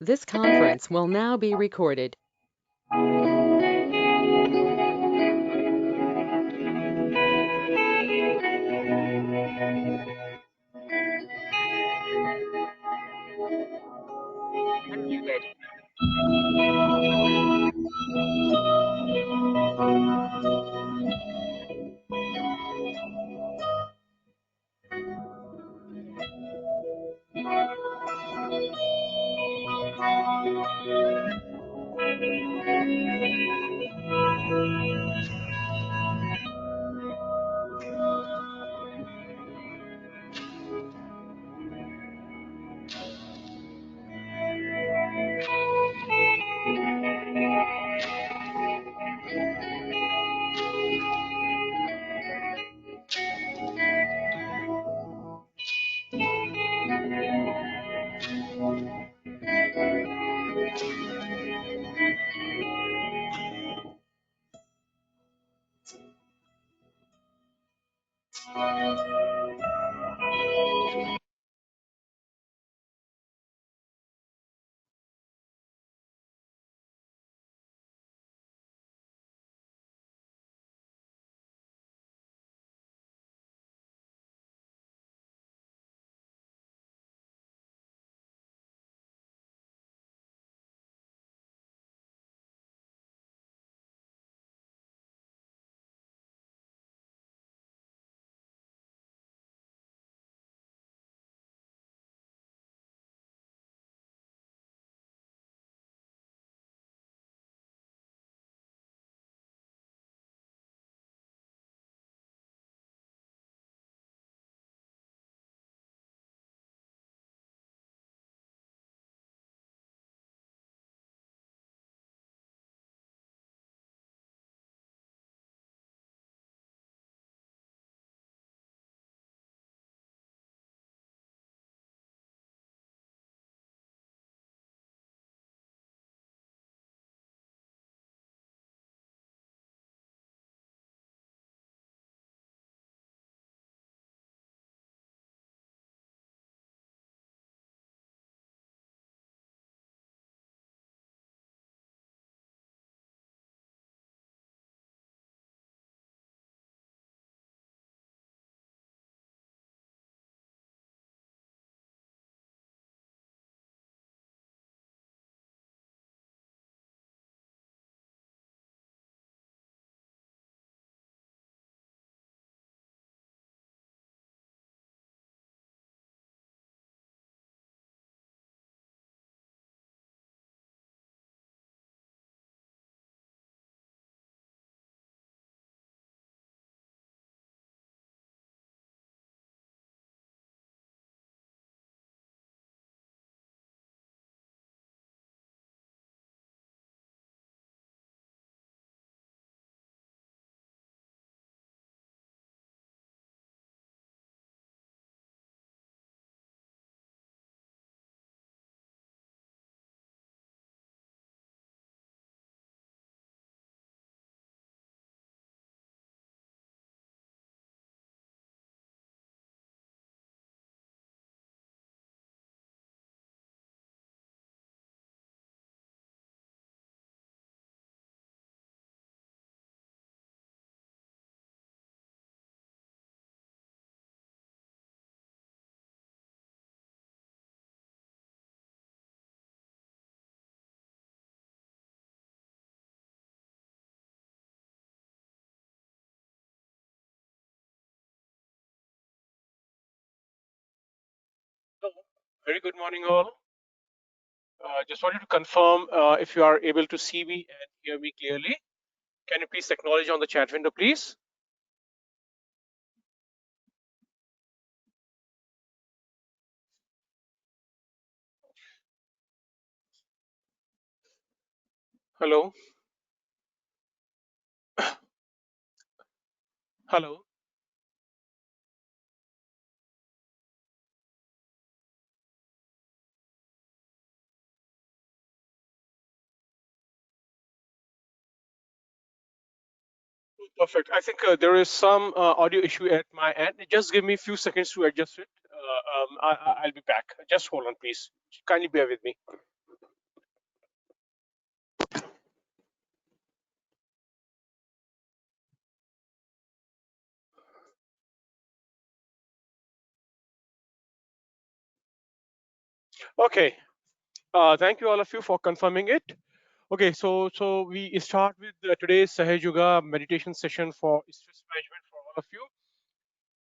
This conference will now be recorded. Unmuted. Very good morning, all. Just wanted to confirm if you are able to see me and hear me clearly. Can you please acknowledge on the chat window, please? Hello? Hello? Perfect. I think there is some audio issue at my end. Just give me a few seconds to adjust it. I'll be back. Just hold on, please. Kindly bear with me. Okay. Thank you all of you for confirming it. Okay, so we start with today's Sahaj Yoga meditation session for stress management for all of you.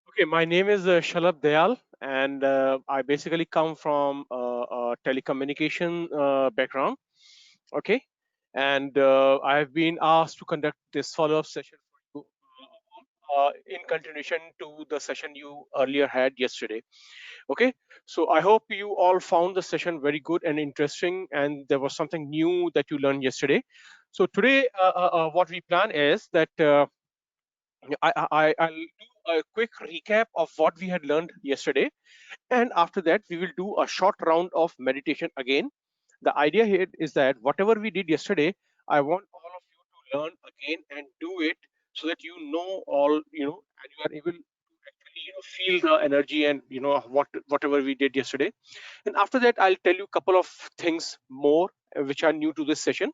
Okay, my name is Shalabh Dayal, and I basically come from a telecommunication background. Okay, and I have been asked to conduct this follow-up session for you in continuation to the session you earlier had yesterday. Okay, so I hope you all found the session very good and interesting, and there was something new that you learned yesterday. So today, what we plan is that I'll do a quick recap of what we had learned yesterday, and after that, we will do a short round of meditation again. The idea here is that whatever we did yesterday, I want all of you to learn again and do it so that you know all, and you are able to actually, feel the energy and whatever we did yesterday. And after that, I'll tell you a couple of things more which are new to this session,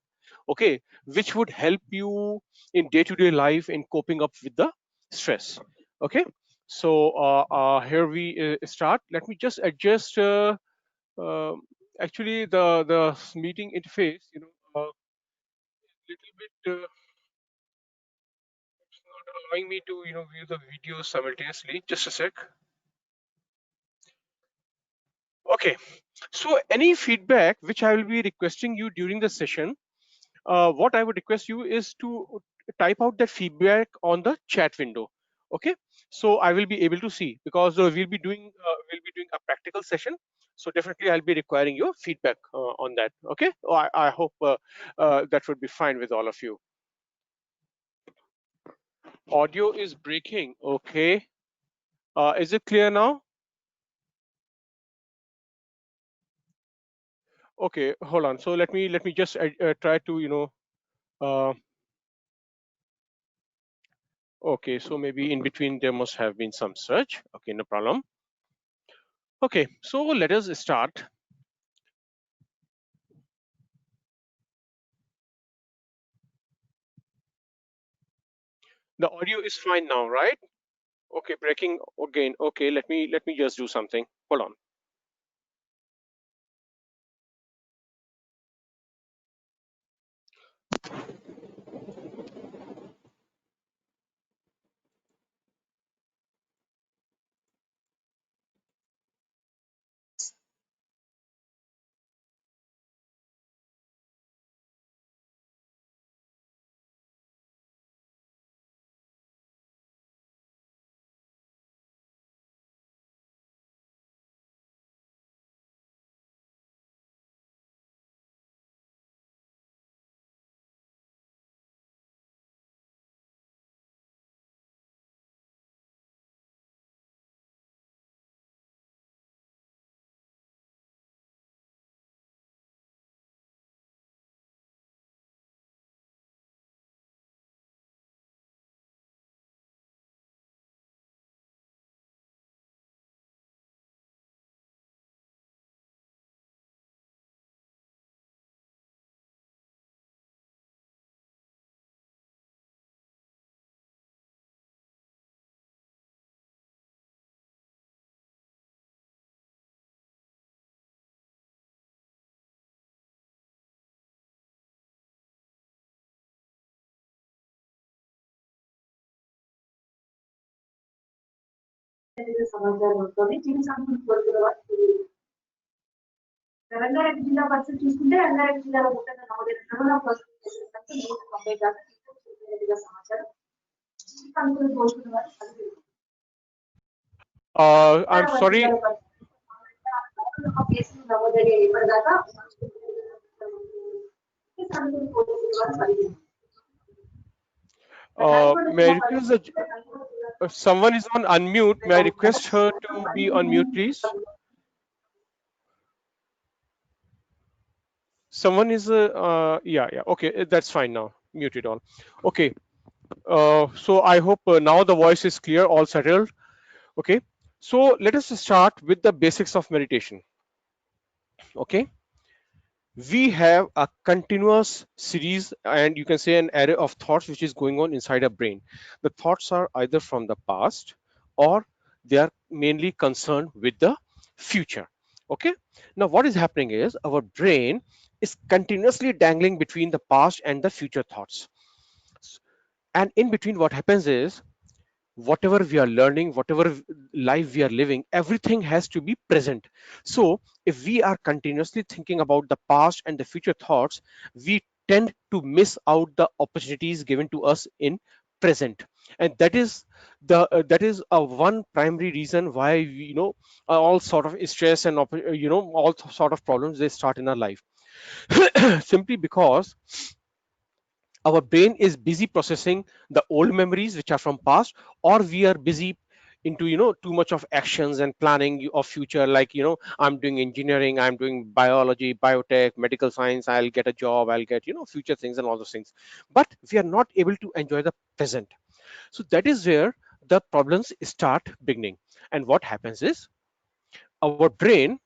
okay, which would help you in day-to-day life in coping up with the stress. Okay, so here we start. Let me just adjust. Uh, Actually, the meeting interface, little bit it's not allowing me to view the video simultaneously. Just a sec. Okay, so any feedback which I will be requesting you during the session, what I would request you is to type out that feedback on the chat window. Okay, so I will be able to see, because we'll be doing a practical session. So definitely I'll be requiring your feedback on that. Okay, I hope that would be fine with all of you. Audio is breaking. Okay, is it clear now? Okay, hold on. So let me just try to uh, okay, so maybe in between there must have been some search. Okay, no problem. Okay, so let us start. The audio is fine now, right? Okay, breaking again. Okay, let me just do something. Hold on. సమాచారం చిన్న సంస్థలు రంగారెడ్డి జిల్లా పరిస్థితి చూసుకుంటే రంగారెడ్డి జిల్లాలో మొత్తంగా నమోదైన corona positive కేసుల సంఖ్య 190 దాకా సమాచారం సంఖ్యలు పోల్చుకున్న వారు 10. I'm sorry. కేసులు నమోదయ్యే ఇప్పటిదాకా సంఖ్యలు పోల్చుకున్న వారు 10. May I request that someone is on unmute? May I request her to be on mute, please? Someone is yeah, okay, that's fine now. Muted all. Okay, so I hope now the voice is clear, all settled. Okay, so let us start with the basics of meditation. Okay, we have a continuous series, and you can say an array of thoughts which is going on inside our brain. The thoughts are either from the past, or they are mainly concerned with the future. Okay. Now what is happening is our brain is continuously dangling between the past and the future thoughts. And in between, what happens is whatever we are learning, whatever life we are living, everything has to be present. So if we are continuously thinking about the past and the future thoughts, we tend to miss out the opportunities given to us in present. And that is a one primary reason why all sort of stress and all sort of problems they start in our life. Simply because our brain is busy processing the old memories which are from past, or we are busy into too much of actions and planning of future, like I'm doing engineering, I'm doing biology, biotech, medical science, I'll get a job, I'll get future things and all those things, but we are not able to enjoy the present. So that is where the problems start beginning. And what happens is our brain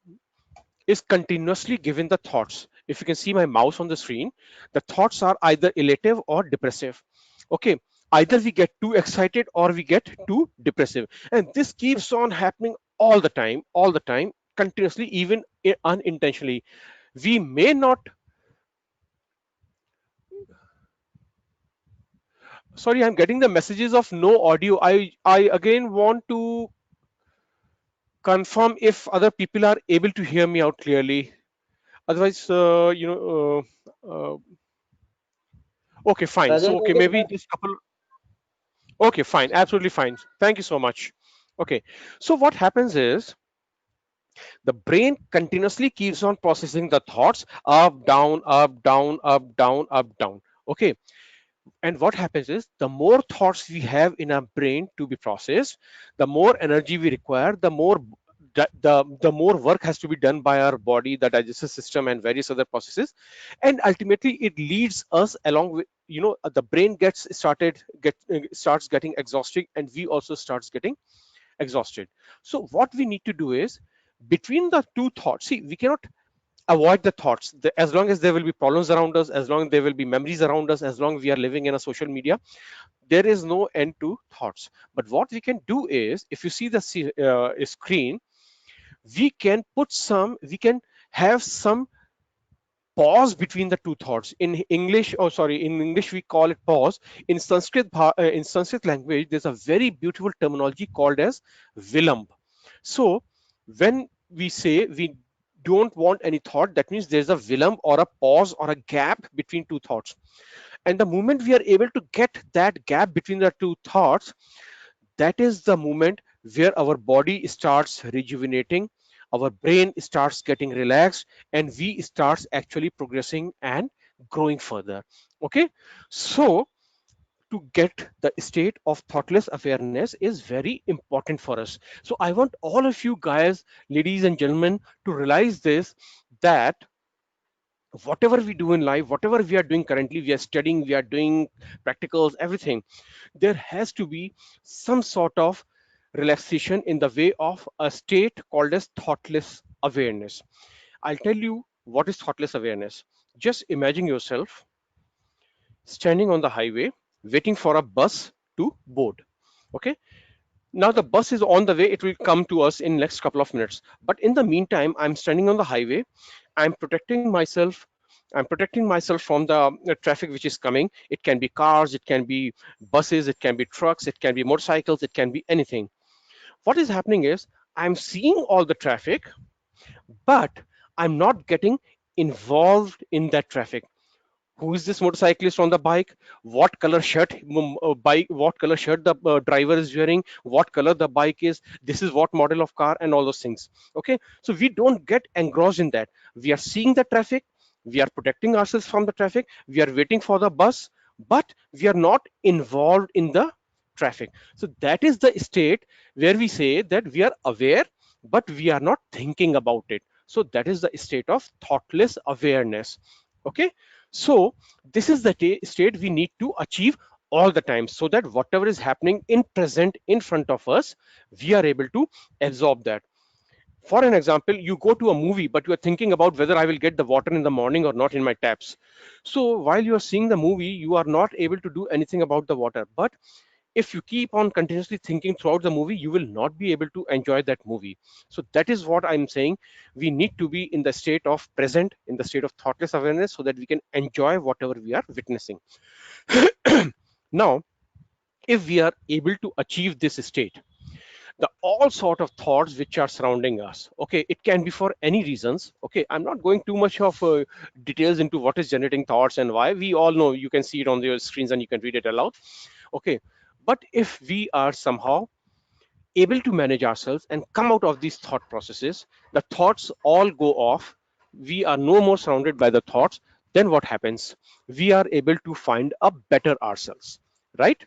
is continuously given the thoughts. If you can see my mouse on the screen, the thoughts are either elative or depressive. Okay, either we get too excited or we get too depressive. And this keeps on happening all the time, continuously, even unintentionally. We may not, sorry, I'm getting the messages of no audio. I again want to confirm if other people are able to hear me out clearly. Otherwise, okay, fine. So, Present okay, is maybe that just couple. Okay, fine. Absolutely fine. Thank you so much. Okay. So what happens is the brain continuously keeps on processing the thoughts up, down, up, down, up, down, up, down. Okay. And what happens is the more thoughts we have in our brain to be processed, the more energy we require, the more work has to be done by our body, the digestive system, and various other processes. And ultimately it leads us along with the brain starts getting exhausted, and we also starts getting exhausted. So what we need to do is, between the two thoughts, see, we cannot avoid the thoughts. As long as there will be problems around us, as long as there will be memories around us, as long as we are living in a social media, there is no end to thoughts. But what we can do is, if you see the screen, we can have some pause between the two thoughts. In English, oh sorry, in English we call it pause. In in Sanskrit language, there's a very beautiful terminology called as vilamb. So when we say we don't want any thought, that means there's a vilamb or a pause or a gap between two thoughts. And the moment we are able to get that gap between the two thoughts, that is the moment where our body starts rejuvenating, our brain starts getting relaxed, and we starts actually progressing and growing further. Okay, so to get the state of thoughtless awareness is very important for us. So I want all of you guys, ladies and gentlemen, to realize this, that whatever we do in life, whatever we are doing currently, we are studying, we are doing practicals, everything, there has to be some sort of relaxation in the way of a state called as thoughtless awareness. I'll tell you what is thoughtless awareness. Just imagine yourself standing on the highway waiting for a bus to board. Okay, now the bus is on the way, it will come to us in next couple of minutes, but in the meantime I'm standing on the highway, i'm protecting myself I'm protecting myself from the traffic which is coming. It can be cars, it can be buses, it can be trucks, it can be motorcycles, it can be anything. What is happening is I'm seeing all the traffic, but I'm not getting involved in that traffic. Who is this motorcyclist on the bike? What color shirt bike, what color shirt the driver is wearing, what color the bike is, this is what model of car, and all those things. Okay, so we don't get engrossed in that. We are seeing the traffic, we are protecting ourselves from the traffic, we are waiting for the bus, but we are not involved in the traffic. So that is the state where we say that we are aware, but we are not thinking about it. So that is the state of thoughtless awareness. Okay, so this is the state we need to achieve all the time, so that whatever is happening in present in front of us, we are able to absorb that. For an example, you go to a movie, but you are thinking about whether I will get the water in the morning or not in my taps. So while you are seeing the movie, you are not able to do anything about the water. But if you keep on continuously thinking throughout the movie, you will not be able to enjoy that movie. So that is what I'm saying. We need to be in the state of present, in the state of thoughtless awareness, so that we can enjoy whatever we are witnessing. Now, if we are able to achieve this state, the all sort of thoughts which are surrounding us, okay, it can be for any reasons. Okay, I'm not going too much of details into what is generating thoughts and why. We all know, you can see it on your screens and you can read it aloud. Okay, but if we are somehow able to manage ourselves and come out of these thought processes, the thoughts all go off, we are no more surrounded by the thoughts, then what happens? We are able to find a better ourselves, right?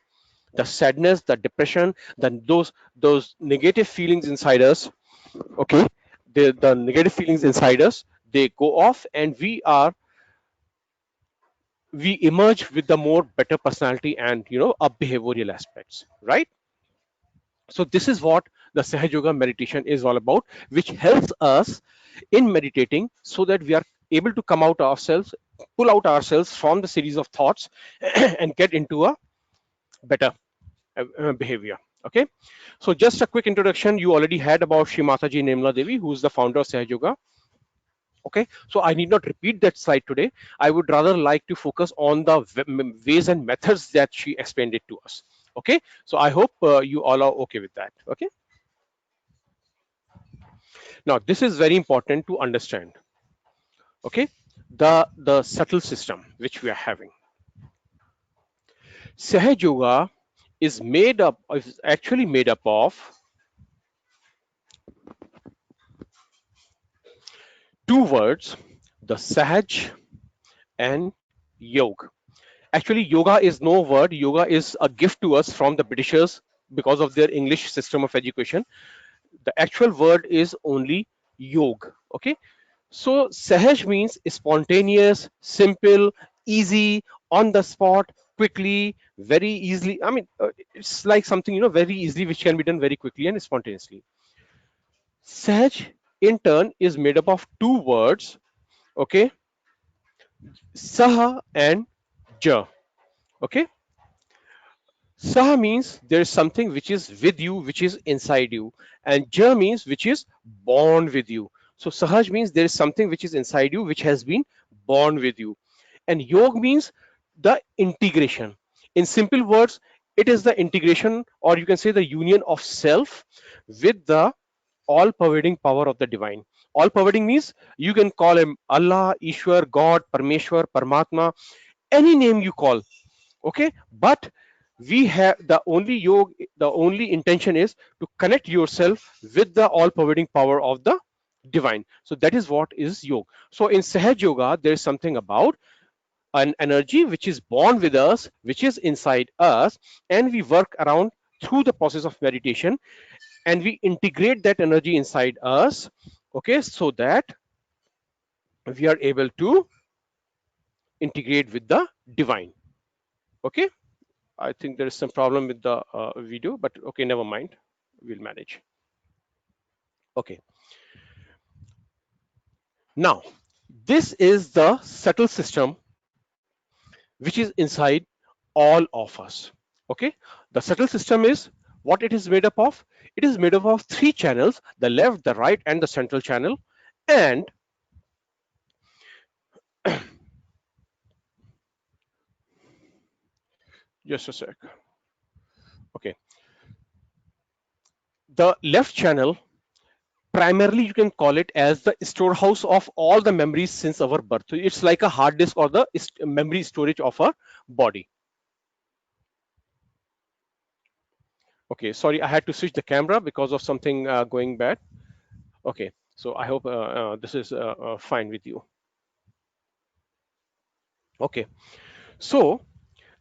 The sadness, the depression, then those negative feelings inside us, okay, the negative feelings inside us, they go off, and we emerge with the more better personality and a behavioral aspects, right? So this is what the Sahaj Yoga meditation is all about, which helps us in meditating so that we are able to come out ourselves, pull out ourselves from the series of thoughts and get into a better behavior. Okay, so just a quick introduction. You already had about Shri Mataji Nirmala Devi, who is the founder of Sahaj Yoga. Okay, so I need not repeat that slide today. I would rather like to focus on the ways and methods that she explained it to us. Okay, so I hope you all are okay with that. Okay, now this is very important to understand. Okay, the subtle system which we are having. Sahaj Yoga is actually made up of two words, the Sahaj and Yog. Actually, yoga is no word. Yoga is a gift to us from the Britishers because of their English system of education. The actual word is only yog. Okay, so Sahaj means spontaneous, simple, easy, on the spot, quickly, very easily. I mean, it's like something very easily, which can be done very quickly and spontaneously. Sahaj, in turn, is made up of two words. Okay, Saha and Ja. Okay, Saha means there is something which is with you, which is inside you, and Ja means which is born with you. So Sahaj means there is something which is inside you, which has been born with you, and Yog means the integration. In simple words, it is the integration, or you can say the union of self with the all-pervading power of the divine. All-pervading means you can call him Allah, Ishwar, God, Parmeshwar, Paramatma, any name you call. Okay, but we have the only intention is to connect yourself with the all-pervading power of the divine. So that is what is yoga. So in Sahaj Yoga, there is something about an energy which is born with us, which is inside us, and we work around through the process of meditation, and we integrate that energy inside us, okay, so that we are able to integrate with the divine. Okay, I think there is some problem with the video, but okay, never mind, we'll manage. Okay, now this is the subtle system which is inside all of us. Okay, the subtle system is what it is made up of. It is made up of three channels: the left, the right, and the central channel. And just a sec. Okay, the left channel, primarily you can call it as the storehouse of all the memories since our birth. So it's like a hard disk or the memory storage of our body. Okay, sorry, I had to switch the camera because of something going bad. Okay, so I hope this is fine with you. Okay, so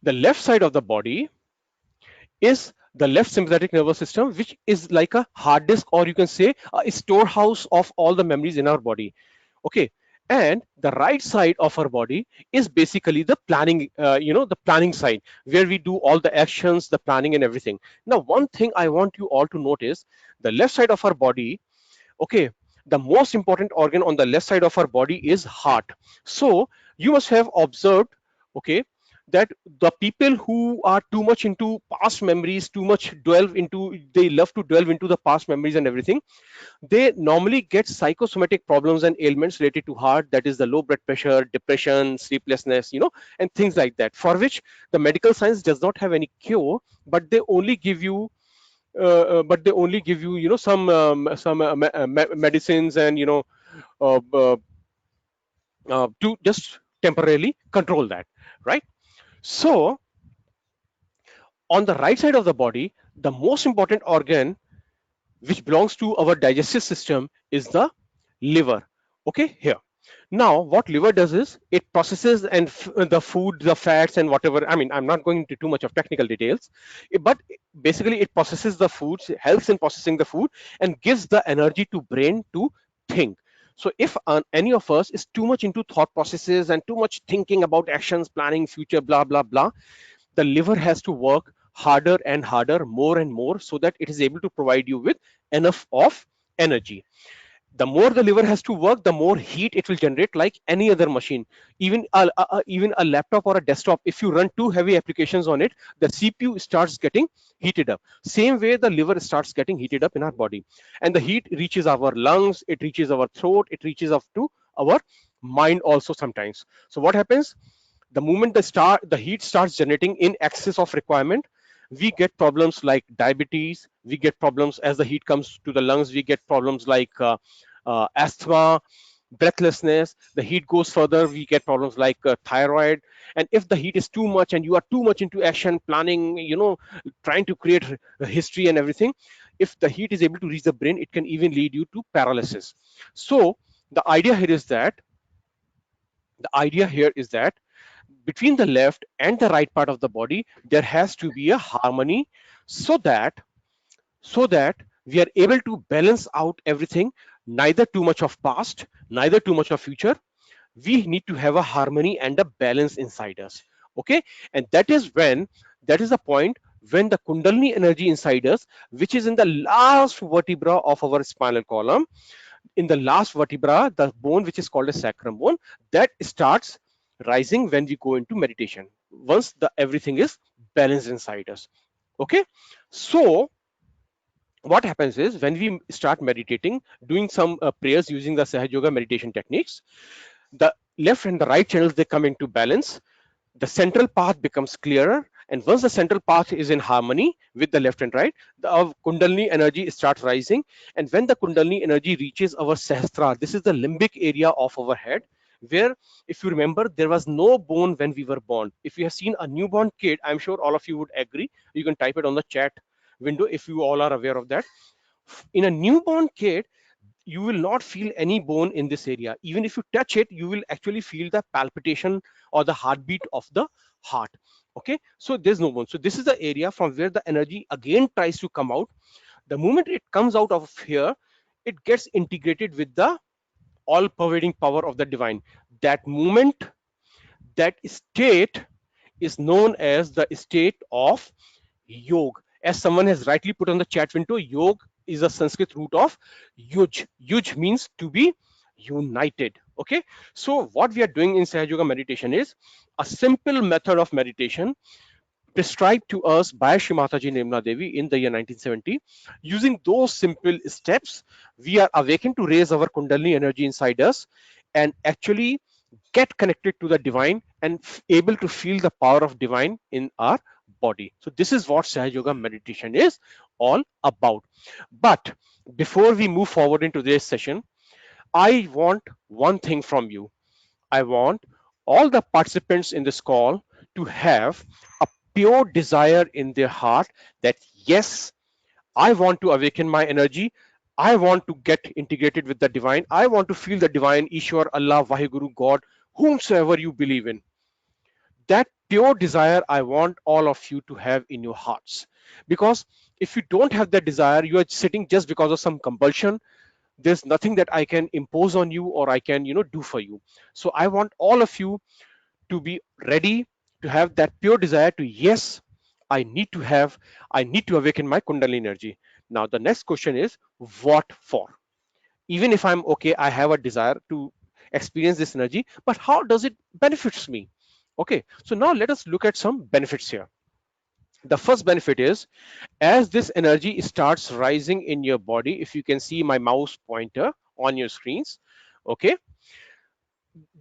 the left side of the body is the left sympathetic nervous system, which is like a hard disk, or you can say a storehouse of all the memories in our body. Okay, and the right side of our body is basically the planning, the planning side, where we do all the actions, the planning, and everything. Now, one thing I want you all to notice: the left side of our body, okay, the most important organ on the left side of our body is heart. So you must have observed, okay, that the people who are too much into past memories, they love to delve into the past memories and everything, they normally get psychosomatic problems and ailments related to heart, that is the low blood pressure, depression, sleeplessness, and things like that, for which the medical science does not have any cure, but they only give you some medicines, and uh, uh, to just temporarily control that, right? So on the right side of the body, the most important organ which belongs to our digestive system is the liver. Okay, here. Now, what liver does is it processes the food, the fats, and whatever. I mean, I'm not going into too much of technical details, but basically it processes the foods, helps in processing the food, and gives the energy to brain to think. So, if any of us is too much into thought processes and too much thinking about actions, planning, future, blah blah blah, the liver has to work harder and harder, more and more, so that it is able to provide you with enough of energy. The more the liver has to work, the more heat it will generate, like any other machine. Even a laptop or a desktop, if you run too heavy applications on it, the CPU starts getting heated up. Same way the liver starts getting heated up in our body, and the heat reaches our lungs, it reaches our throat, it reaches up to our mind also sometimes. So what happens, the moment the heat starts generating in excess of requirement, we get problems like diabetes, we get problems as the heat comes to the lungs, we get problems like asthma, breathlessness. The heat goes further, we get problems like thyroid. And if the heat is too much and you are too much into action planning, trying to create a history and everything, if the heat is able to reach the brain, it can even lead you to paralysis. So the idea here is that the idea here is that between the left and the right part of the body, there has to be a harmony, so that we are able to balance out everything, neither too much of past, neither too much of future. We need to have a harmony and a balance inside us. Okay, and that is the point when the kundalini energy inside us, which is in the last vertebra of our spinal column, in the last vertebra, the bone which is called a sacrum bone, that starts rising when we go into meditation, once the everything is balanced inside us. Okay, so what happens is when we start meditating, doing some prayers using the Sahaja Yoga meditation techniques, the left and the right channels, they come into balance, the central path becomes clearer, and once the central path is in harmony with the left and right, the kundalini energy starts rising. And when the kundalini energy reaches our sahasrara, this is the limbic area of our head, where, if you remember, there was no bone when we were born. If you have seen a newborn kid, I'm sure all of you would agree, you can type it on the chat window if you all are aware of that. In a newborn kid, you will not feel any bone in this area. Even if you touch it, you will actually feel the palpitation or the heartbeat of the heart. Okay, so there's no bone. So this is the area from where the energy again tries to come out. The moment it comes out of here, it gets integrated with the all pervading power of the divine. That moment, that state, is known as the state of yog. As someone has rightly put on the chat window, yog is a Sanskrit root of yuj. Yuj means to be united. Okay, so what we are doing in Sahaja Yoga meditation is a simple method of meditation prescribed to us by Shri Mataji Nirmala Devi in the year 1970. Using those simple steps, we are awakened to raise our Kundalini energy inside us and actually get connected to the divine and able to feel the power of divine in our body. So this is what Sahaja Yoga meditation is all about. But before we move forward into this session, I want one thing from you. I want all the participants in this call to have a pure desire in their heart that, yes, I want to awaken my energy. I want to get integrated with the divine. I want to feel the divine, Ishwar, Allah, Vaheguru, God, whomsoever you believe in. That pure desire, I want all of you to have in your hearts. Because if you don't have that desire, you are sitting just because of some compulsion. There's nothing that I can impose on you or I can, do for you. So I want all of you to be ready to have that pure desire to, yes, I need to awaken my Kundalini energy. Now, the next question is, what for? Even if I'm okay, I have a desire to experience this energy, but how does it benefits me? Okay, so now let us look at some benefits here. The first benefit is, as this energy starts rising in your body, if you can see my mouse pointer on your screens, okay,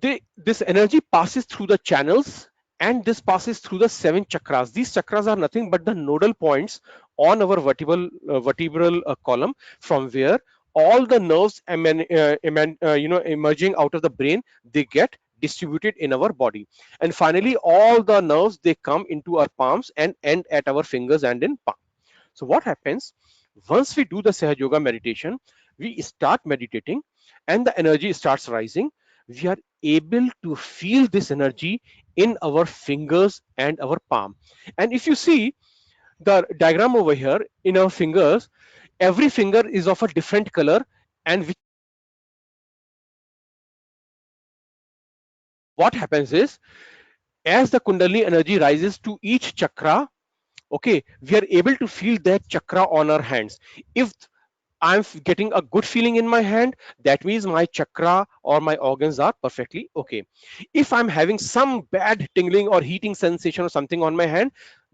this energy passes through the channels, and this passes through the 7 chakras. These chakras are nothing but the nodal points on our vertebral column, from where all the nerves emerging out of the brain, they get distributed in our body, and finally all the nerves, they come into our palms and end at our fingers and in palm. So what happens once we do the Sahaj Yoga meditation? We start meditating and the energy starts rising. We are able to feel this energy in our fingers and our palm. And if you see the diagram over here, in our fingers, every finger is of a different color, and what happens is, as the Kundalini energy rises to each chakra, okay, we are able to feel that chakra on our hands. If I'm getting a good feeling in my hand, that means my chakra or my organs are perfectly okay. If I'm having some bad tingling or heating sensation or something on my hand,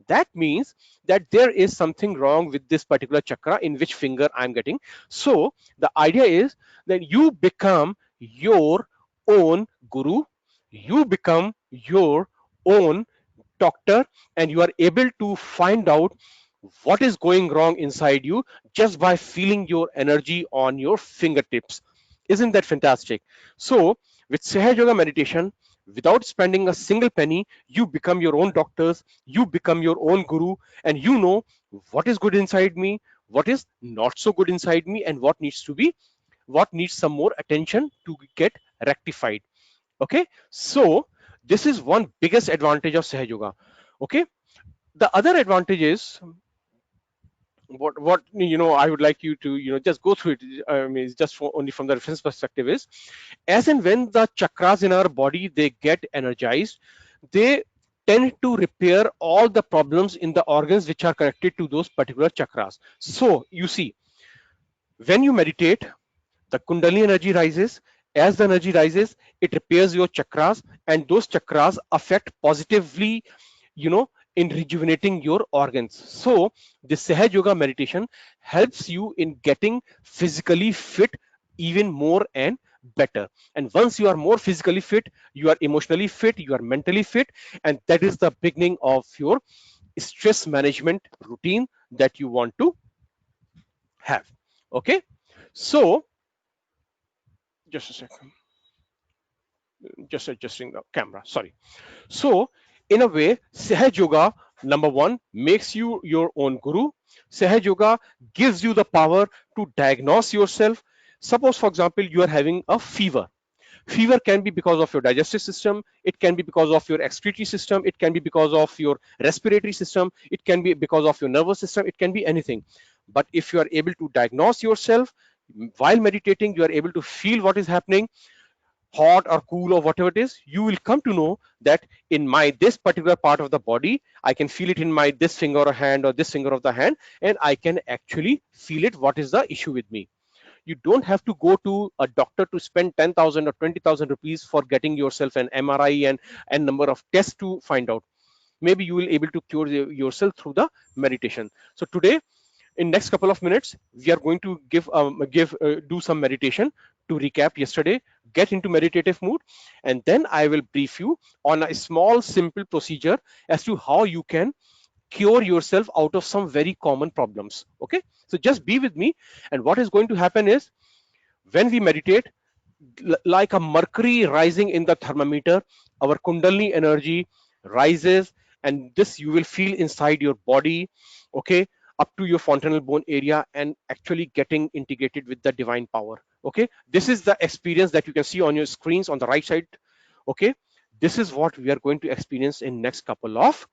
that means that there is something wrong with this particular chakra in which finger I'm getting. So the idea is that you become your own guru, you become your own doctor, and you are able to find out what is going wrong inside you just by feeling your energy on your fingertips. Isn't that fantastic? So with Sahaj Yoga meditation, without spending a single penny, you become your own doctors, you become your own guru, and you know what is good inside me, what is not so good inside me, and what needs some more attention to get rectified. Okay, so this is one biggest advantage of Sahaj Yoga. Okay, the other advantage is, what I would like you to just go through it. I mean, it's just only from the reference perspective, is as and when the chakras in our body, they get energized, they tend to repair all the problems in the organs which are connected to those particular chakras. So you see, when you meditate, the Kundalini energy rises. As the energy rises, it repairs your chakras, and those chakras affect positively, you know in rejuvenating your organs. So the Sahaj Yoga meditation helps you in getting physically fit even more and better. And once you are more physically fit, you are emotionally fit, you are mentally fit, and that is the beginning of your stress management routine that you want to have. Okay, so just a second, just adjusting the camera, sorry. So, in a way, Sahaj Yoga, number one, makes you your own guru. Sahaj Yoga gives you the power to diagnose yourself. Suppose, for example, you are having a fever. Fever can be because of your digestive system, it can be because of your excretory system, it can be because of your respiratory system, it can be because of your nervous system, it can be anything. But if you are able to diagnose yourself while meditating, you are able to feel what is happening, hot or cool or whatever it is, you will come to know that in my this particular part of the body, I can feel it in my this finger or hand or this finger of the hand, and I can actually feel it, what is the issue with me. You don't have to go to a doctor to spend 10,000 or 20,000 rupees for getting yourself an MRI and number of tests to find out. Maybe you will able to cure yourself through the meditation. So today, in next couple of minutes, we are going to do some meditation to recap yesterday, get into meditative mood, and then I will brief you on a small simple procedure as to how you can cure yourself out of some very common problems. Okay, so just be with me. And what is going to happen is, when we meditate, like a mercury rising in the thermometer, our Kundalini energy rises, and this you will feel inside your body, okay, up to your fontanel bone area, and actually getting integrated with the divine power. Okay, this is the experience that you can see on your screens on the right side. Okay, this is what we are going to experience in next couple of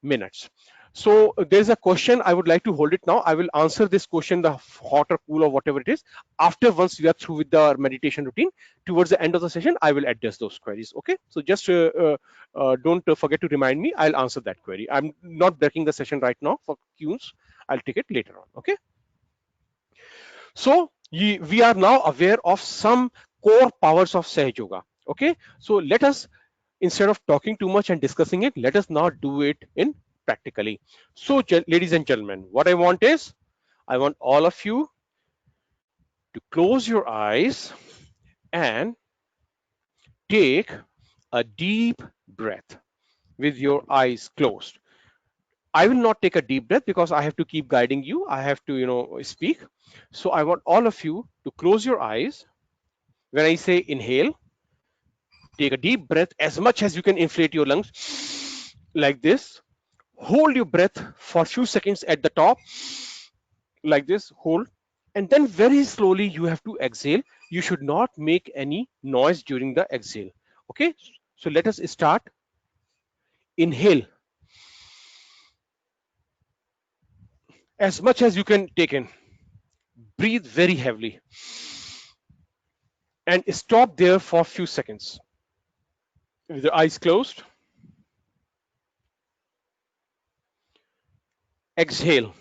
minutes. So there's a question, I would like to hold it now. I will answer this question, the hot or cool or whatever it is, after once we are through with the meditation routine. Towards the end of the session, I will address those queries. Okay, so just don't forget to remind me. I'll answer that query. I'm not breaking the session right now for cues. I'll take it later on. Okay, so we are now aware of some core powers of Sahaj Yoga. Okay, so let us instead of talking too much and discussing it, let us now do it in practically. So ladies and gentlemen, what I want is, I want all of you to close your eyes and take a deep breath with your eyes closed. I will not take a deep breath because I have to keep guiding you. I have to, speak. So I want all of you to close your eyes. When I say inhale, take a deep breath as much as you can, inflate your lungs like this. Hold your breath for a few seconds at the top, like this, hold. And then very slowly you have to exhale. You should not make any noise during the exhale. Okay, so let us start. Inhale as much as you can take in. Breathe very heavily and stop there for a few seconds with your eyes closed. Exhale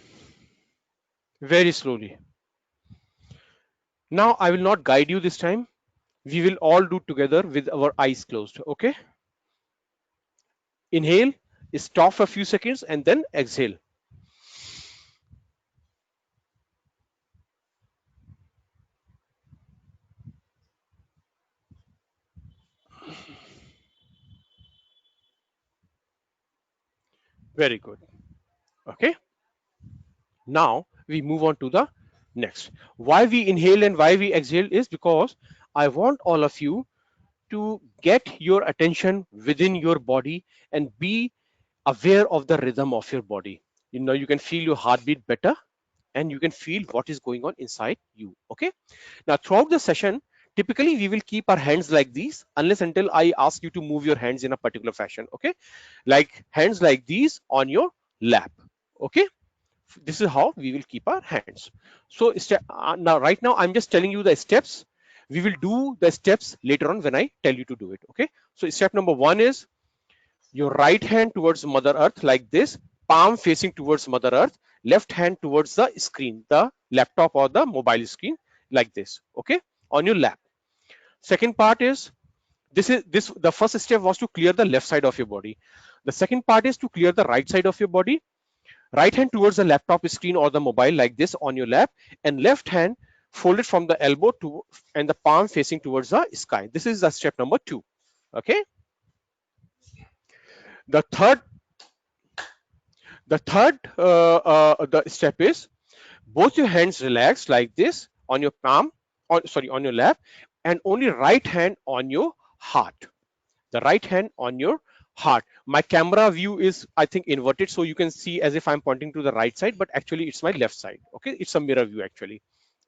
very slowly. Now I will not guide you this time. We will all do together with our eyes closed. Okay, inhale, stop for a few seconds, and then exhale. Very good. Okay, now we move on to the next. Why we inhale and why we exhale is because I want all of you to get your attention within your body and be aware of the rhythm of your body. You can feel your heartbeat better and you can feel what is going on inside you. Okay, now throughout the session, typically we will keep our hands like these unless until I ask you to move your hands in a particular fashion. Okay, like hands like these on your lap. Okay, this is how we will keep our hands. So now right now I'm just telling you the steps. We will do the steps later on when I tell you to do it. Okay, so step number one is your right hand towards Mother Earth like this, palm facing towards Mother Earth, left hand towards the screen, the laptop or the mobile screen like this. Okay, on your lap. Second part is, the first step was to clear the left side of your body. The second part is to clear the right side of your body. Right hand towards the laptop screen or the mobile like this on your lap, and left hand folded from the elbow to and the palm facing towards the sky. This is the step number 2. Okay, the third the step is both your hands relaxed like this on your palm, on your lap, and only right hand on your heart. The right hand on your heart. My camera view is, I think, inverted, so you can see as if I'm pointing to the right side, but actually it's my left side. Okay, it's a mirror view actually.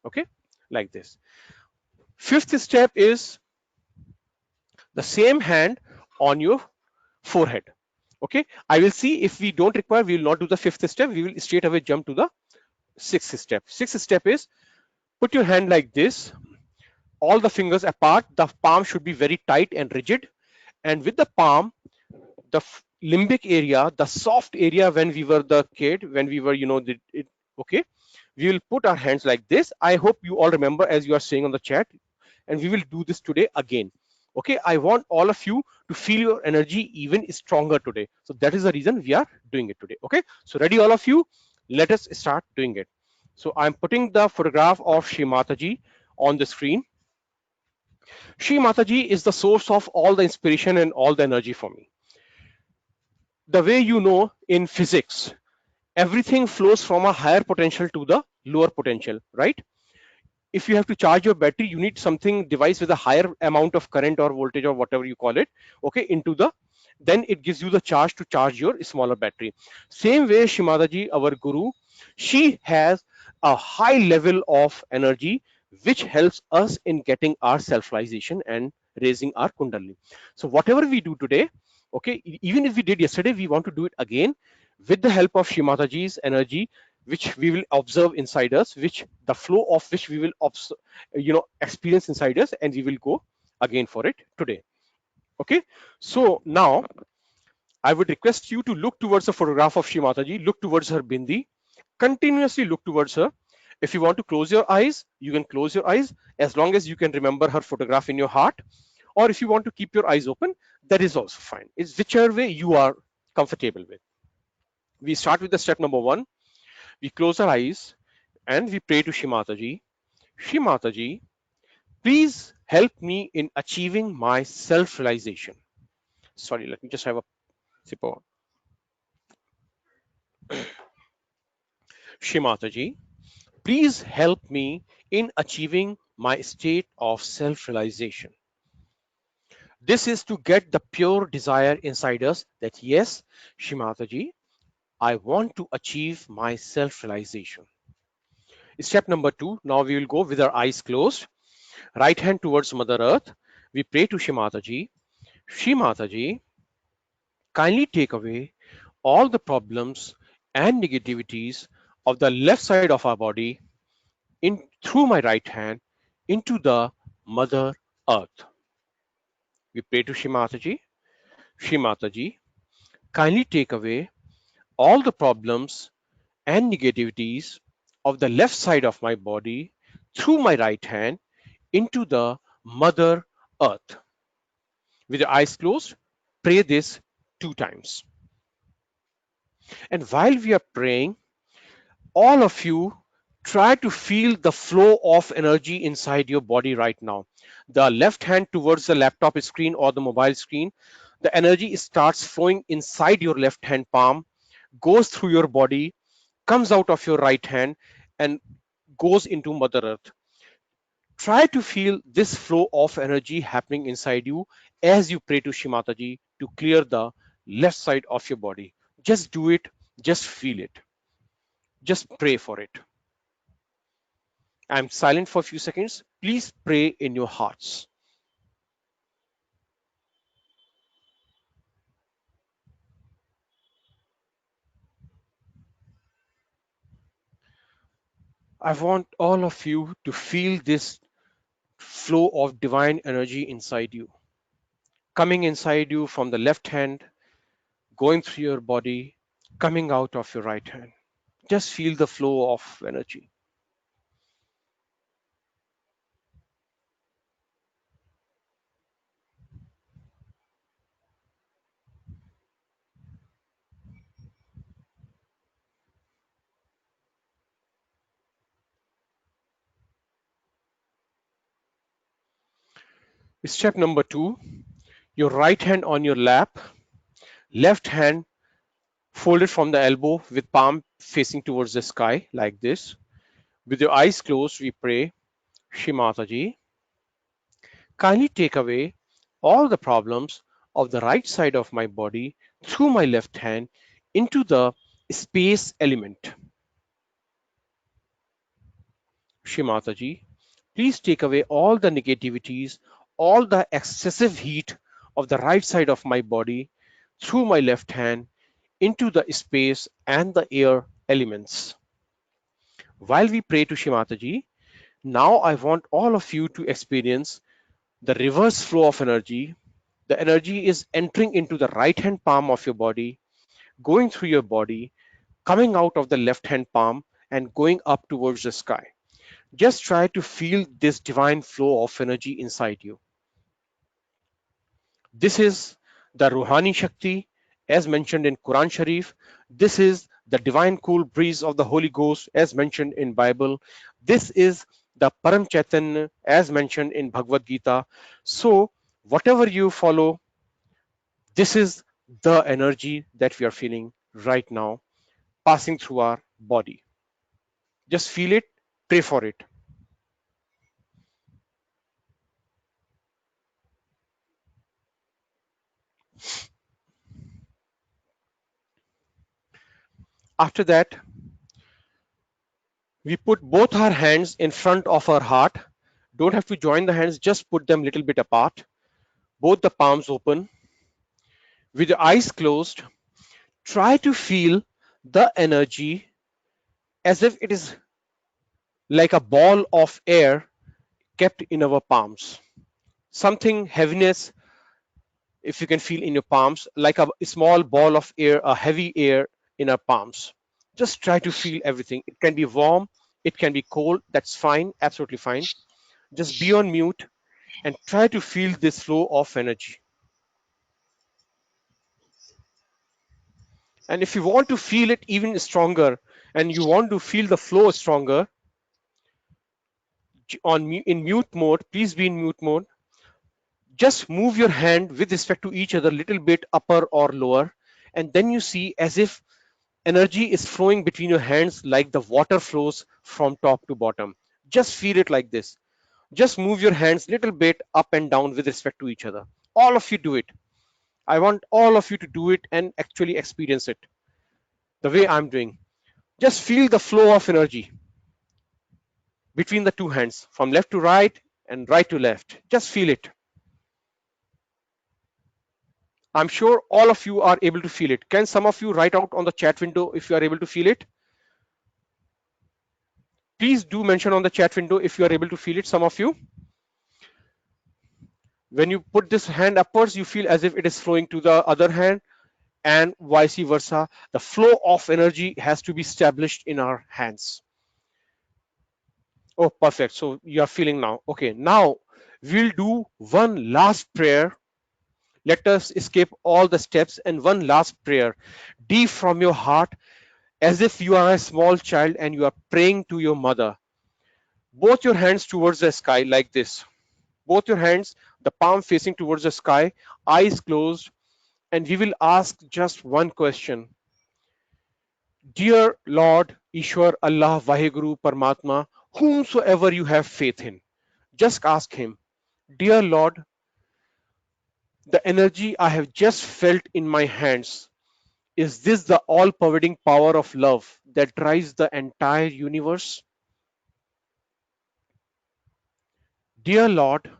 Okay, like this. Fifth step is the same hand on your forehead. Okay, I will see if we don't require, we will not do the fifth step. We will straight away jump to the sixth step. Sixth step is put your hand like this, all the fingers apart. The palm should be very tight and rigid, and with the palm, the limbic area, the soft area, when we were the kid, when we were, okay, we will put our hands like this. I hope you all remember as you are saying on the chat, and we will do this today again. Okay, I want all of you to feel your energy even stronger today. So that is the reason we are doing it today. Okay, so ready all of you? Let us start doing it. So I'm putting the photograph of Shri Mataji on the screen. Shri Mataji is the source of all the inspiration and all the energy for me. The way in physics, everything flows from a higher potential to the lower potential, right? If you have to charge your battery, you need something device with a higher amount of current or voltage or whatever you call it, okay, then it gives you the charge to charge your smaller battery. Same way, Shri Mataji, our guru, she has a high level of energy which helps us in getting our self-realization and raising our kundalini. So whatever we do today, okay, even if we did yesterday, we want to do it again with the help of Shri Mataji's energy, which we will observe inside us, which the flow of which we will experience inside us, and we will go again for it today. Okay, so now I would request you to look towards the photograph of Shri Mataji, look towards her bindi, continuously look towards her. If you want to close your eyes, you can close your eyes as long as you can remember her photograph in your heart, or if you want to keep your eyes open, that is also fine. It's whichever way you are comfortable with. We start with the step number 1. We close our eyes and we pray to Shri Mataji. Shri Mataji, please help me in achieving my self-realization. Sorry, let me just have a sip of. Shri Mataji, please help me in achieving my state of self-realization. This is to get the pure desire inside us that yes, Shri Mataji, I want to achieve my self-realization. Step number 2, now we will go with our eyes closed, right hand towards Mother Earth. We pray to Shri Mataji. Shri Mataji, kindly take away all the problems and negativities of the left side of our body in through my right hand into the Mother Earth. We pray to Shri Mataji. Shri Mataji, kindly take away all the problems and negativities of the left side of my body through my right hand into the Mother Earth. With your eyes closed, pray this 2 times. And while we are praying, all of you try to feel the flow of energy inside your body right now. The left hand towards the laptop screen or the mobile screen, the energy starts flowing inside your left hand palm, goes through your body, comes out of your right hand, and goes into Mother Earth. Try to feel this flow of energy happening inside you as you pray to Shri Mataji to clear the left side of your body. Just do it, just feel it, just pray for it. I'm silent for a few seconds. Please pray in your hearts. I want all of you to feel this flow of divine energy inside you, coming inside you from the left hand, going through your body, coming out of your right hand. Just feel the flow of energy. Step number 2, your right hand on your lap, left hand folded from the elbow with palm facing towards the sky like this. With your eyes closed, we pray, Shri Mataji, kindly take away all the problems of the right side of my body through my left hand into the space element. Shri Mataji, please take away all the negativities, all the excessive heat of the right side of my body through my left hand into the space and the air elements. While we pray to Shri Mataji, now I want all of you to experience the reverse flow of energy. The energy is entering into the right hand palm of your body, going through your body, coming out of the left hand palm, and going up towards the sky. Just try to feel this divine flow of energy inside you. This is the Ruhani Shakti as mentioned in Quran Sharif. This is the divine cool breeze of the Holy Ghost as mentioned in Bible. This is the Param Chaitanya as mentioned in Bhagavad Gita. So whatever you follow, this is the energy that we are feeling right now passing through our body. Just feel it, pray for it. After that, we put both our hands in front of our heart. Don't have to join the hands, just put them a little bit apart. Both the palms open. With your eyes closed, try to feel the energy as if it is like a ball of air kept in our palms. Something heaviness, if you can feel in your palms, like a small ball of air, a heavy air in our palms. Just try to feel everything. It can be warm, it can be cold, that's fine, absolutely fine. Just be on mute and try to feel this flow of energy. And if you want to feel it even stronger and you want to feel the flow stronger, in mute mode, please be in mute mode. Just move your hand with respect to each other, little bit upper or lower, and then you see as if energy is flowing between your hands like the water flows from top to bottom. Just feel it like this. Just move your hands little bit up and down with respect to each other. All of you do it. I want all of you to do it and actually experience it the way I'm doing. Just feel the flow of energy between the two hands from left to right and right to left. Just feel it. I'm sure all of you are able to feel it. Can some of you write out on the chat window if you are able to feel it? Please do mention on the chat window if you are able to feel it, some of you. When you put this hand upwards, you feel as if it is flowing to the other hand and vice versa. The flow of energy has to be established in our hands. Oh, perfect. So you are feeling now. Okay, now we'll do one last prayer. Let us escape all the steps and one last prayer deep from your heart as if you are a small child and you are praying to your mother. Both your hands towards the sky like this. Both your hands, the palm facing towards the sky, eyes closed, and we will ask just one question. Dear Lord, Ishwar, Allah, Vaheguru, Paramatma, whomsoever you have faith in, just ask him, Dear Lord, the energy I have just felt in my hands, is this the all-pervading power of love that drives the entire universe? Dear Lord,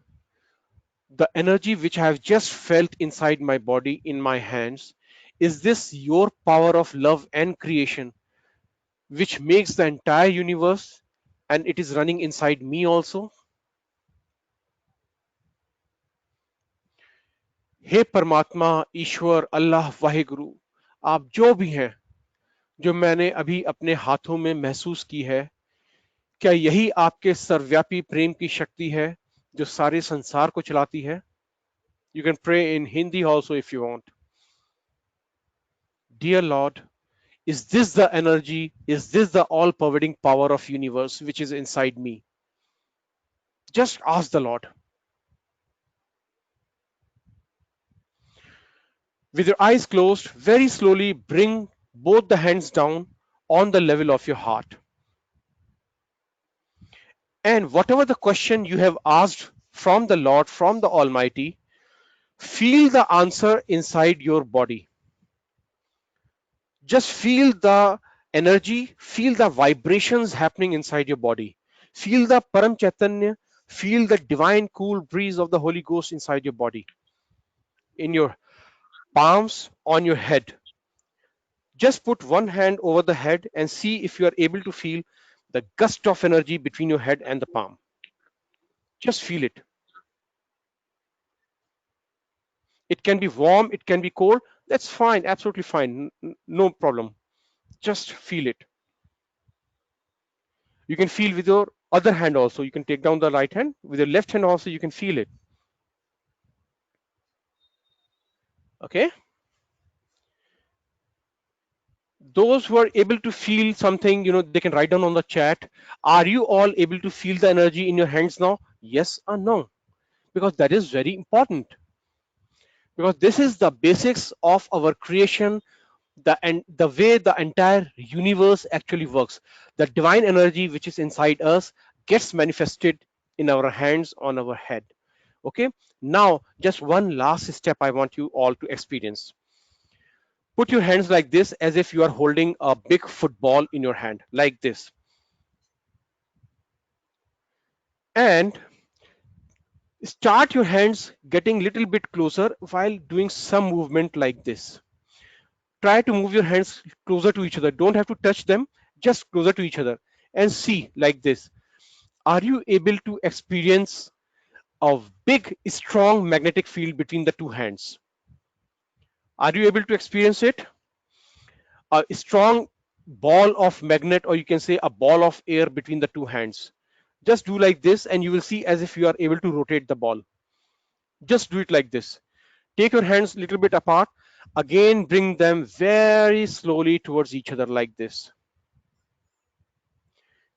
the energy which I have just felt inside my body, in my hands, is this your power of love and creation which makes the entire universe and it is running inside me also? हे परमात्मा, ईश्वर, अल्लाह, वाहिगुरु, आप जो भी हैं जो मैंने अभी अपने हाथों में महसूस की है, क्या यही आपके सर्वव्यापी प्रेम की शक्ति है जो सारे संसार को चलाती है? You can pray in Hindi also if you want. Dear Lord, is this the energy, is this the all-pervading power of universe which is inside me? Just ask the Lord. With your eyes closed, very slowly bring both the hands down on the level of your heart. And whatever the question you have asked from the Lord, from the Almighty, feel the answer inside your body. Just feel the energy, feel the vibrations happening inside your body. Feel the Param Chaitanya, feel the divine cool breeze of the Holy Ghost inside your body, in your palms, on your head. Just put one hand over the head and see if you are able to feel the gust of energy between your head and the palm. Just feel it. It can be warm, it can be cold. That's fine, absolutely fine. No problem. Just feel it. You can feel with your other hand also. You can take down the right hand. With your left hand also, you can feel it. Okay? Those who are able to feel something, they can write down on the chat. Are you all able to feel the energy in your hands now? Yes or no? Because that is very important. Because this is the basics of our creation, the way the entire universe actually works. The divine energy which is inside us gets manifested in our hands, on our head. Okay, now just one last step I want you all to experience. Put your hands like this as if you are holding a big football in your hand, like this. And start your hands getting little bit closer while doing some movement like this. Try to move your hands closer to each other. Don't have to touch them, just closer to each other. And see like this. Are you able to experience a big, strong magnetic field between the two hands? Are you able to experience it? A strong ball of magnet, or you can say a ball of air between the two hands. Just do like this and you will see as if you are able to rotate the ball. Just do it like this. Take your hands a little bit apart. Again, bring them very slowly towards each other like this.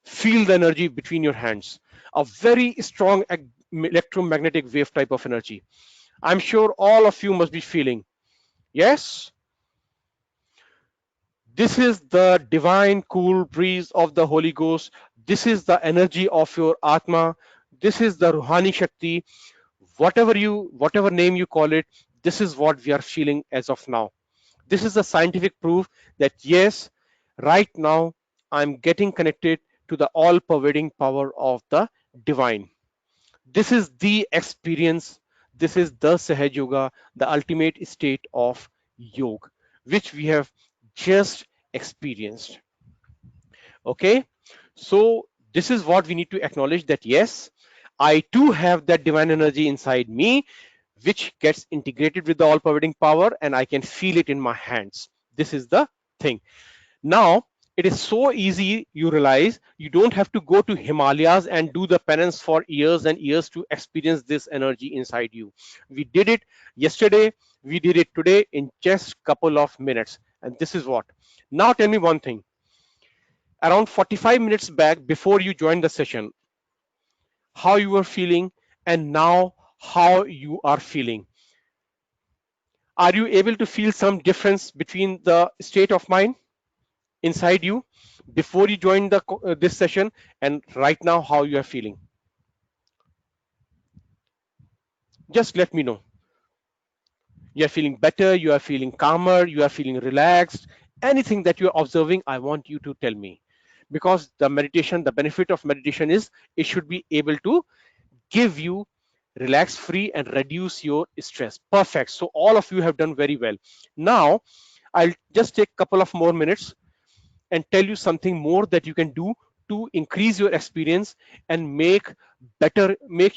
Feel the energy between your hands. A very strong electromagnetic wave type of energy. I'm sure all of you must be feeling. Yes? This is the divine cool breeze of the Holy Ghost. This is the energy of your Atma. This is the Ruhani Shakti. Whatever name you call it, this is what we are feeling as of now. This is the scientific proof that yes, right now I'm getting connected to the all-pervading power of the divine. This is the experience. This is the Sahaj Yoga, the ultimate state of yoga, which we have just experienced. Okay, so this is what we need to acknowledge, that yes, I too have that divine energy inside me, which gets integrated with the all-pervading power, and I can feel it in my hands. This is the thing. Now, it is so easy, you realize you don't have to go to Himalayas and do the penance for years and years to experience this energy inside you. We did it yesterday, we did it today in just couple of minutes. And this is what. Now tell me one thing. Around 45 minutes back, before you joined the session, how you were feeling, and now how you are feeling. Are you able to feel some difference between the state of mind inside you before you joined this session and right now how you are feeling? Just let me know. You are feeling better, you are feeling calmer, you are feeling relaxed. Anything that you are observing, I want you to tell me, because the meditation, the benefit of meditation is it should be able to give you relax free and reduce your stress. Perfect. So all of you have done very well. Now I'll just take a couple of more minutes and tell you something more that you can do to increase your experience and make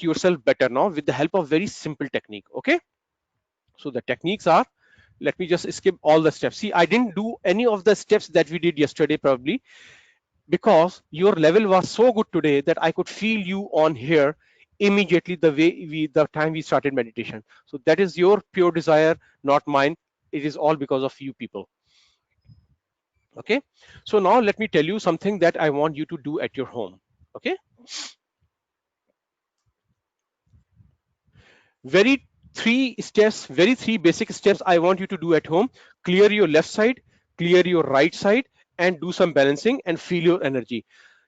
yourself better now with the help of very simple technique. Okay, so the techniques are, let me just skip all the steps. See, I didn't do any of the steps that we did yesterday, probably because your level was so good today that I could feel you on here immediately the time we started meditation. So that is your pure desire, not mine. It is all because of you people. Okay, so now let me tell you something that I want you to do at your home. Okay, very three basic steps I want you to do at home. Clear your left side, clear your right side, and do some balancing and feel your energy.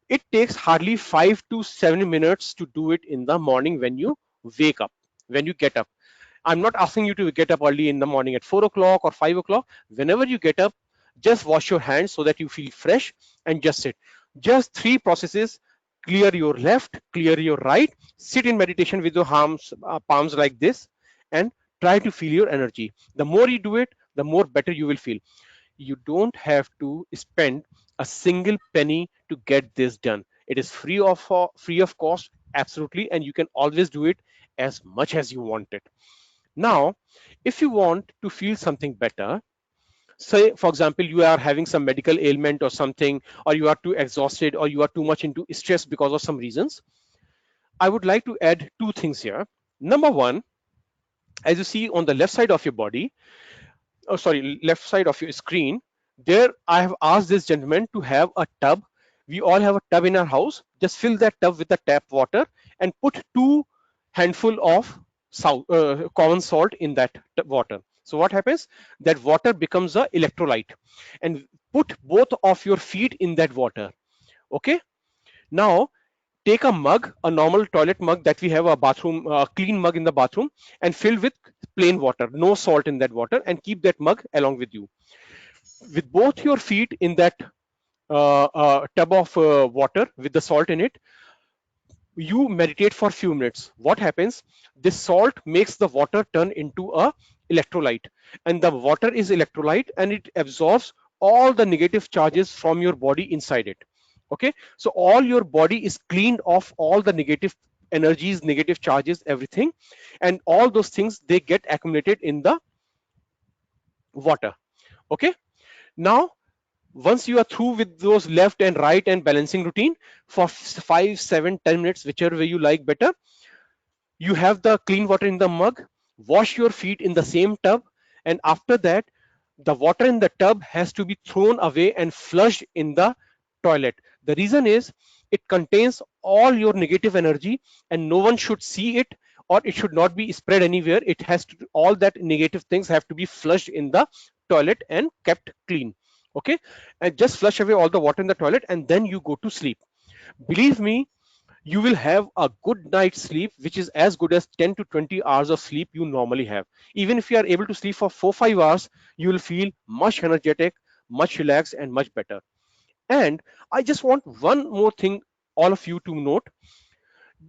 It takes hardly 5 to 7 minutes to do it in the morning when you wake up, when you get up. I'm not asking you to get up early in the morning at 4 o'clock or 5 o'clock. Whenever you get up, just wash your hands so that you feel fresh and just sit. Just three processes: clear your left, clear your right, sit in meditation with your palms like this, and try to feel your energy. The more you do it, the more better you will feel. You don't have to spend a single penny to get this done. It is free of cost, absolutely, and you can always do it as much as you want it. Now, if you want to feel something better, say for example you are having some medical ailment or something, or you are too exhausted, or you are too much into stress because of some reasons, I would like to add two things here. Number one, as you see on the left side of your body, oh sorry, left side of your screen, there I have asked this gentleman to have a tub. We all have a tub in our house. Just fill that tub with the tap water and put two handful of common salt in that water. So what happens, that water becomes a electrolyte, and put both of your feet in that water. Okay, now take a mug, a normal toilet mug that we have, a bathroom clean mug in the bathroom, and fill with plain water, no salt in that water, and keep that mug along with you. With both your feet in that tub of water with the salt in it, you meditate for a few minutes. What happens, this salt makes the water turn into a electrolyte, and the water is electrolyte and it absorbs all the negative charges from your body inside it. Okay, so all your body is cleaned of all the negative energies, negative charges, everything, and all those things, they get accumulated in the water. Okay, now Once you are through with those left and right and balancing routine for 5, 7, 10 minutes, whichever way you like better, you have the clean water in the mug, wash your feet in the same tub, and after that, the water in the tub has to be thrown away and flushed in the toilet. The reason is it contains all your negative energy and no one should see it, or it should not be spread anywhere. It has to, all that negative things have to be flushed in the toilet and kept clean. Okay, and just flush away all the water in the toilet and then you go to sleep. Believe me, you will have a good night's sleep, which is as good as 10 to 20 hours of sleep you normally have. Even if you are able to sleep for 4, 5 hours, you will feel much energetic, much relaxed, and much better. And I just want one more thing, all of you to note.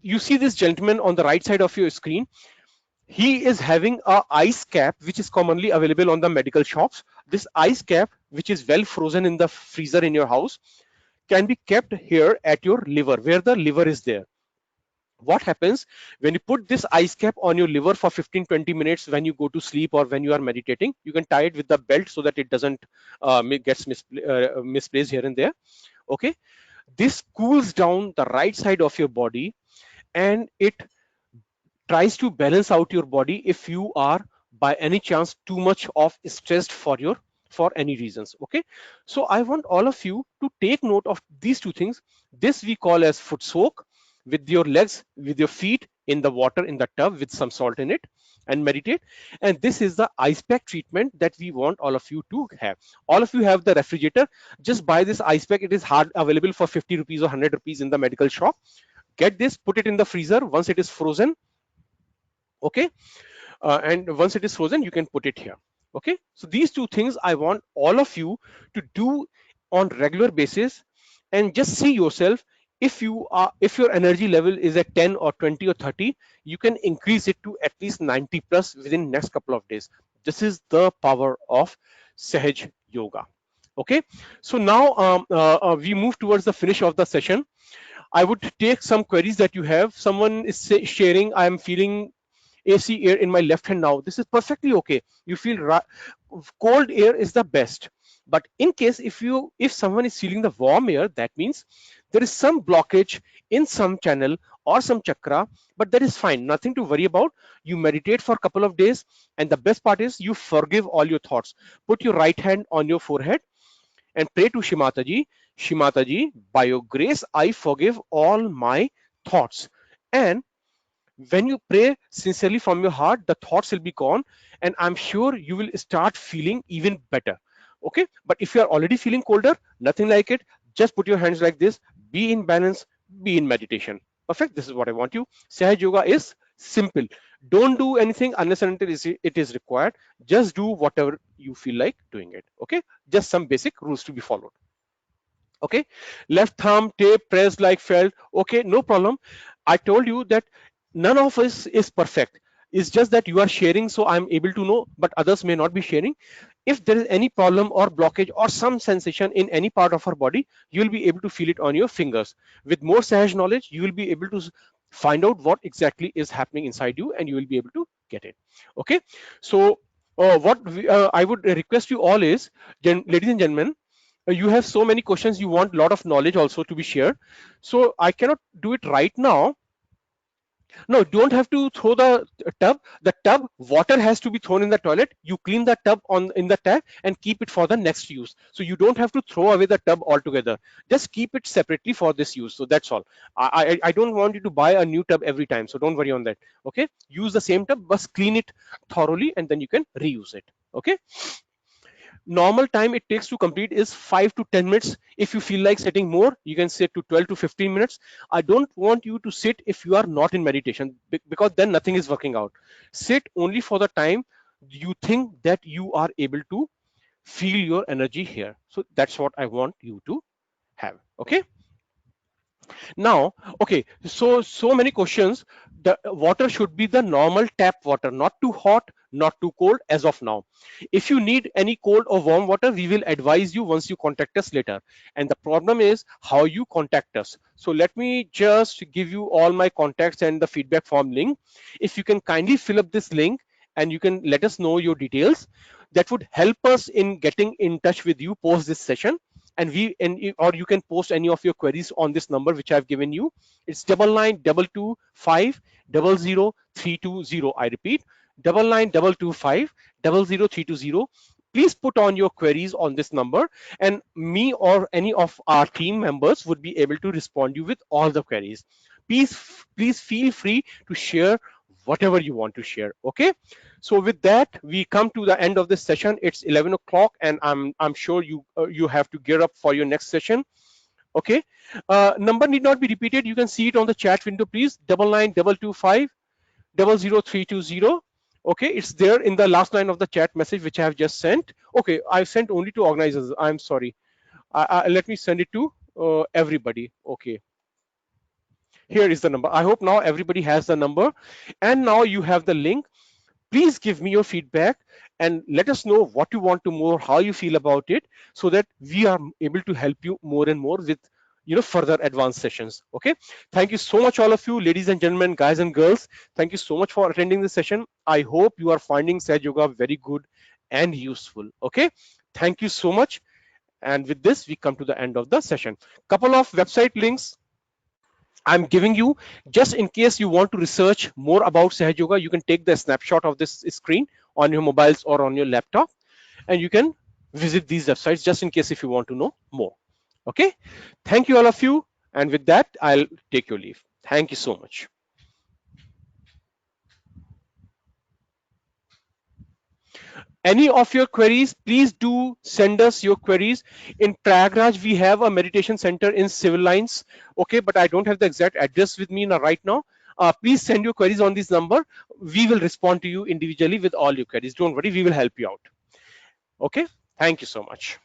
You see this gentleman on the right side of your screen. He is having a ice cap, which is commonly available on the medical shops. This ice cap, which is well frozen in the freezer in your house, can be kept here at your liver, where the liver is there. What happens when you put this ice cap on your liver for 15-20 minutes when you go to sleep or when you are meditating? You can tie it with the belt so that it doesn't gets misplaced here and there. Okay, this cools down the right side of your body and it tries to balance out your body if you are by any chance too much of stressed for your for any reasons. Okay, so I want all of you to take note of these two things. This we call as foot soak, with your legs, with your feet in the water in the tub with some salt in it and meditate. And this is the ice pack treatment that we want all of you to have. All of you have the refrigerator, just buy this ice pack. It is hard available for 50 rupees or 100 rupees in the medical shop. Get this, put it in the freezer. Once it is frozen, okay, and once it is frozen, you can put it here. Okay, so these two things I want all of you to do on regular basis, and just see yourself, if you are, if your energy level is at 10 or 20 or 30, you can increase it to at least 90 plus within next couple of days. This is the power of Sahaj Yoga. Okay, so now we move towards the finish of the session. I would take some queries that you have. Someone is sharing, I am feeling AC air in my left hand now. This is perfectly okay. You feel cold air is the best. But in case if someone is feeling the warm air, that means there is some blockage in some channel or some chakra, but that is fine. Nothing to worry about. You meditate for a couple of days, and the best part is you forgive all your thoughts. Put your right hand on your forehead and pray to Shimataji. Shimataji, by your grace, I forgive all my thoughts. And when you pray sincerely from your heart, the thoughts will be gone, and I'm sure you will start feeling even better. Okay, but if you are already feeling colder, nothing like it, just put your hands like this, be in balance, be in meditation. Perfect. This is what I want you. Sahaj Yoga is simple. Don't do anything unless and until it is required. Just do whatever you feel like doing it. Okay, just some basic rules to be followed. Okay, left thumb tape pressed like felt. Okay, no problem. I told you that none of us is perfect. It's just that you are sharing, so I'm able to know, but others may not be sharing. If there is any problem or blockage or some sensation in any part of our body, you will be able to feel it on your fingers. With more Sahaj knowledge, you will be able to find out what exactly is happening inside you, and you will be able to get it. Okay, so I would request you all is, ladies and gentlemen, you have so many questions, you want a lot of knowledge also to be shared, so I cannot do it right now. No, don't have to throw the tub water has to be thrown in the toilet. You clean the tub on in the tap and keep it for the next use, so you don't have to throw away the tub altogether. Just keep it separately for this use. So that's all. I don't want you to buy a new tub every time, so don't worry on that. Okay, use the same tub, but clean it thoroughly and then you can reuse it. Okay, normal time it takes to complete is 5 to 10 minutes. If you feel like sitting more, you can sit to 12 to 15 minutes. I don't want you to sit if you are not in meditation, because then nothing is working out. Sit only for the time you think that you are able to feel your energy here. So that's what I want you to have. Okay, now, okay, so many questions. The water should be the normal tap water, not too hot, not too cold as of now. If you need any cold or warm water, we will advise you once you contact us later. And the problem is how you contact us. So let me just give you all my contacts and the feedback form link. If you can kindly fill up this link and you can let us know your details, that would help us in getting in touch with you post this session. or you can post any of your queries on this number which I've given you. It's 9922500320. I repeat, 9922500320. Please put on your queries on this number, and me or any of our team members would be able to respond you with all the queries. Please feel free to share whatever you want to share. Okay, so with that, we come to the end of this session. It's 11 o'clock, and I'm sure you have to gear up for your next session. Okay, number need not be repeated. You can see it on the chat window, please. 9922500320. Okay, it's there in the last line of the chat message which I have just sent. Okay, I've sent only to organizers. I'm sorry. Let me send it to everybody. Okay, here is the number. I hope now everybody has the number, and now you have the link. Please give me your feedback and let us know what you want to more, how you feel about it, so that we are able to help you more and more with further advanced sessions. Okay, thank you so much, all of you, ladies and gentlemen, guys and girls. Thank you so much for attending this session. I hope you are finding Sahaj Yoga very good and useful. Okay, thank you so much. And with this, we come to the end of the session. Couple of website links I'm giving you, just in case you want to research more about Sahaj Yoga. You can take the snapshot of this screen on your mobiles or on your laptop, and you can visit these websites just in case if you want to know more. Okay, thank you all of you, and with that, I'll take your leave. Thank you so much. Any of your queries, please do send us your queries. In Prayagraj, we have a meditation center in Civil Lines. Okay, but I don't have the exact address with me right now. Please send your queries on this number. We will respond to you individually with all your queries. Don't worry, we will help you out. Okay, thank you so much.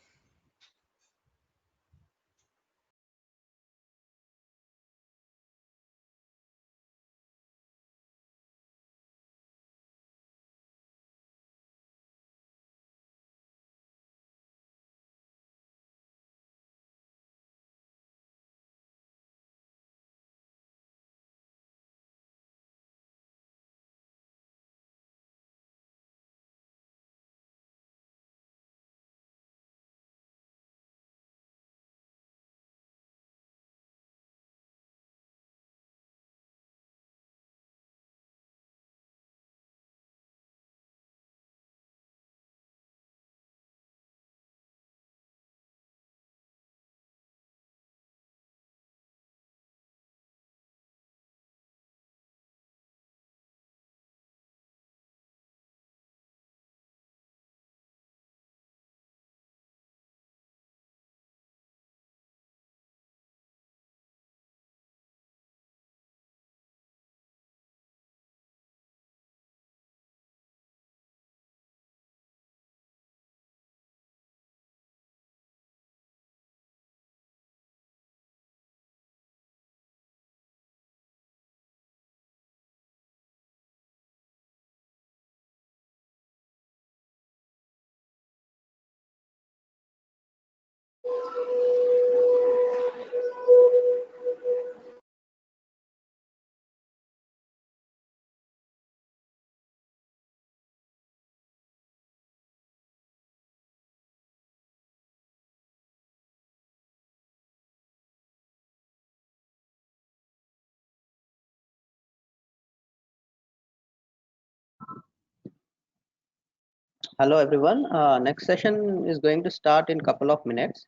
Hello everyone. Next session is going to start in couple of minutes.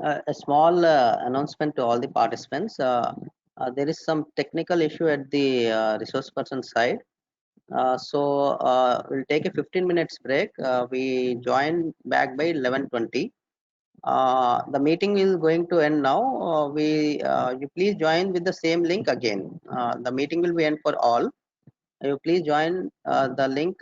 A small announcement to all the participants. There is some technical issue at the resource person side. So we'll take a 15 minutes break. We join back by 11:20. The meeting is going to end now. You please join with the same link again. The meeting will be end for all. You please join the link